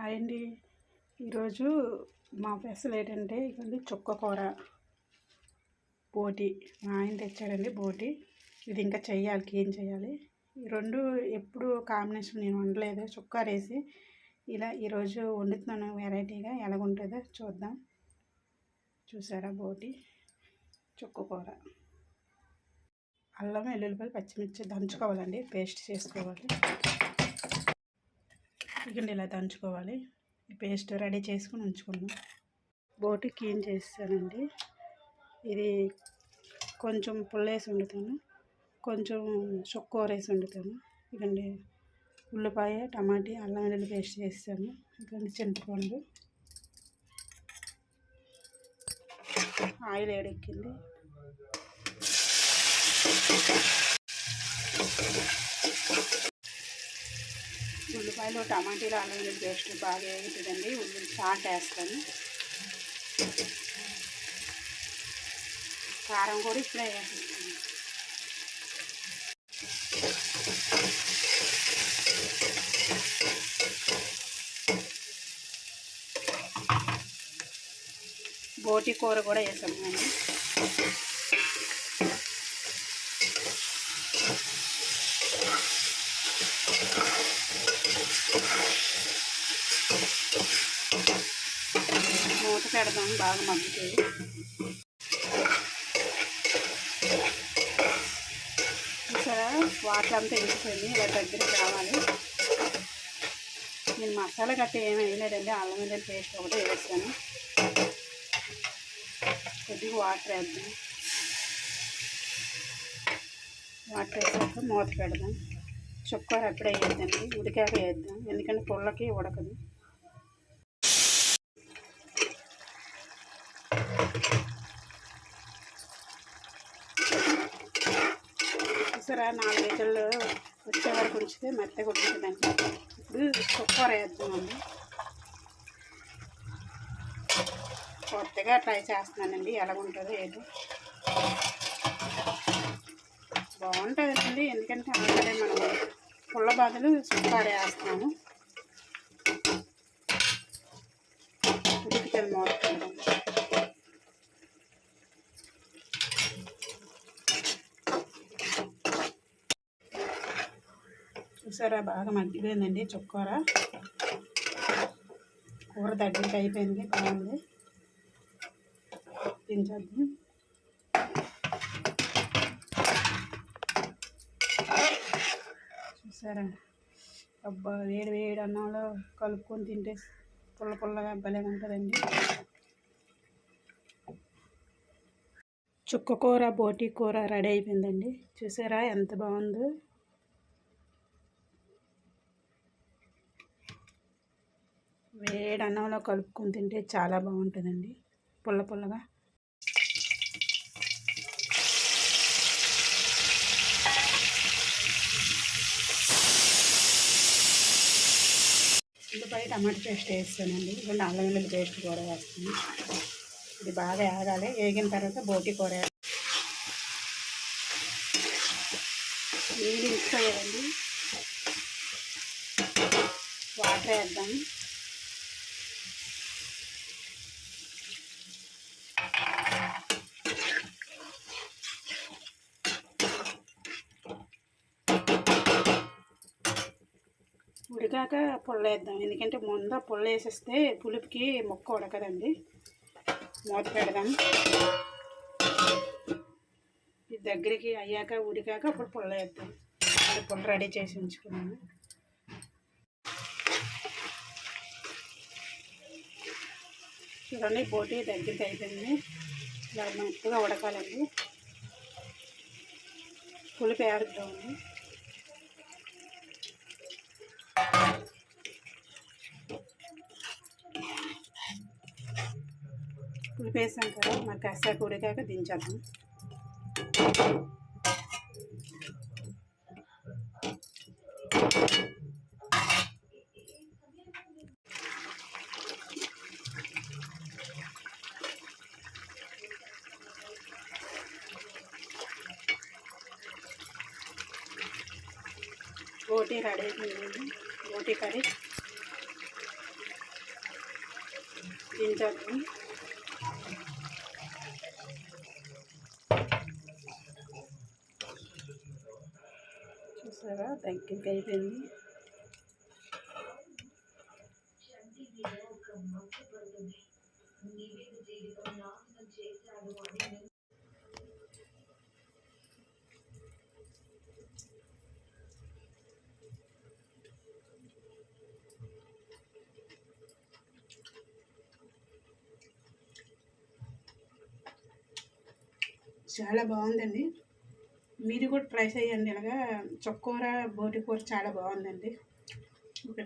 అండి ఈరోజు మా స్పెషల్ ఏంటంటే ఇదండి చుక్క కూర బోటి. మా ఆయన తెచ్చాడండి బోటి. ఇది ఇంకా చెయ్యాలి, ఏం చేయాలి. ఈ రెండు ఎప్పుడు కాంబినేషన్ నేను వండలేదు. చుక్క వేసి ఇలా ఈరోజు వండుతున్నాను వెరైటీగా. ఎలాగుంటుందో చూద్దాం. చూసారా, బోటి చుక్క కూర. అల్లం వెల్లుల్లిపాయలు పచ్చిమిర్చి దంచుకోవాలండి, పేస్ట్ చేసుకోవాలి. ఇకండి ఇలా దంచుకోవాలి. ఈ పేస్ట్ రెడీ చేసుకుని ఉంచుకుందాం. బోటి క్లీన్ చేస్తానండి. ఇది కొంచెం పుల్లేసి వండుతాను, కొంచెం చుక్కూర వేసి వండుతాను. ఇకండి ఉల్లిపాయ, టమాటీ, అల్లం వెల్లుల్లి పేస్ట్ చేస్తాను. ఇకండి చింతపండు, ఆయిల్ వేడెక్కింది. ఉల్లిపాయలు, టమాటీలు, అల్లం వెల్లుల్లి పేస్ట్ బాగా వేగుతుందండి. సాల్ట్ వేస్తాను. కారం కూడా ఇప్పుడే వేసేస్తాను. బోటి కూర కూడా వేసాము అండి. మూత పెడదాం, బాగా మగ్గుతుంది. చూసారా, వాటర్ అంతా ఎండిపోయింది. ఇలా దగ్గరికి రావాలి. నేను మసాలా గట్ట ఏమి వేయలేదండి. అల్లం వెల్లుల్లి పేస్ట్ ఒకటే వేస్తాను. కొద్దిగా వాటర్ వేద్దాం. వాటర్ వేసాక మూత పెడదాం. చుక్కూర అప్పుడే వేద్దండి, ఉడికాక వేద్దాం. ఎందుకంటే పుల్లకి ఉడకదు. చూసారా, 4 లీటర్లు వచ్చే వరకు ఉంచితే మెత్తగా ఉడుకుతుందండి. ఇప్పుడు చుక్కూర వేద్దామండి. కొత్తగా ట్రై చేస్తున్నానండి, ఎలాగుంటుందో ఏదో. బాగుంటుందండి, ఎందుకంటే ఆల్రెడీ మనం పుల్ల బదులు చుక్కూర వేస్తున్నాము. ఉడికితే మోస్తుంటాం. చూసారా, బాగా మగ్గిపోయిందండి చుక్కూర. కూర దగ్గరికి అయిపోయింది, బాగుంది. దించేద్దాం. చూసారా, అబ్బా, వేడి వేడి అన్నంలో కలుపుకొని తింటే పుల్ల పుల్లగా భలే ఉంటుందండి. చుక్క కూర, బోటి కూర రెడీ అయిపోయిందండి. చూసారా ఎంత బాగుందో. వేడి అన్నంలో కలుపుకొని తింటే చాలా బాగుంటుందండి, పుల్ల పుల్లగా. ఉల్లిపాయ, టమాటా పేస్ట్ వేస్తానండి. ఇవ్వండి, అల్లం వెల్లుల్లి పేస్ట్ కూడా వేస్తాను. ఇది బాగా వేగాలి. వేగిన తర్వాత బోటి కూర నీళ్ళు మిక్స్ అయ్యాలండి. వాటర్ వేద్దాం. ఉడికాక పుల్ల వేద్దాం, ఎందుకంటే ముందు పుల్ల వేసేస్తే పులుపుకి ముక్క ఉడకదండి. మూత పెడదాం. ఇది దగ్గరికి అయ్యాక ఉడికాక అప్పుడు పుల్ల వేద్దాం. అది పుల్ల రెడీ చేసి ఉంచుకున్నాను. చూడండి, బోటి దగ్గరికి అయిపోయింది. ఇలా మెత్తగా ఉడకాలండి. పులుపు ఏడుద్దామండి. పులుపు వేసాం కదా, మరి కాసేపు ఉడికాక దించేద్దాం. బోటి రెడీ అయిపోయింది. బోటి కర్రీ దించేద్దాం. చూసారా దగ్గరికి అయిపోయింది. చాలా బాగుందండి. మీరు కూడా ట్రై చేయండి. ఇలాగా చుక్కకూర బోటి కూర చాలా బాగుందండి. ఓకే.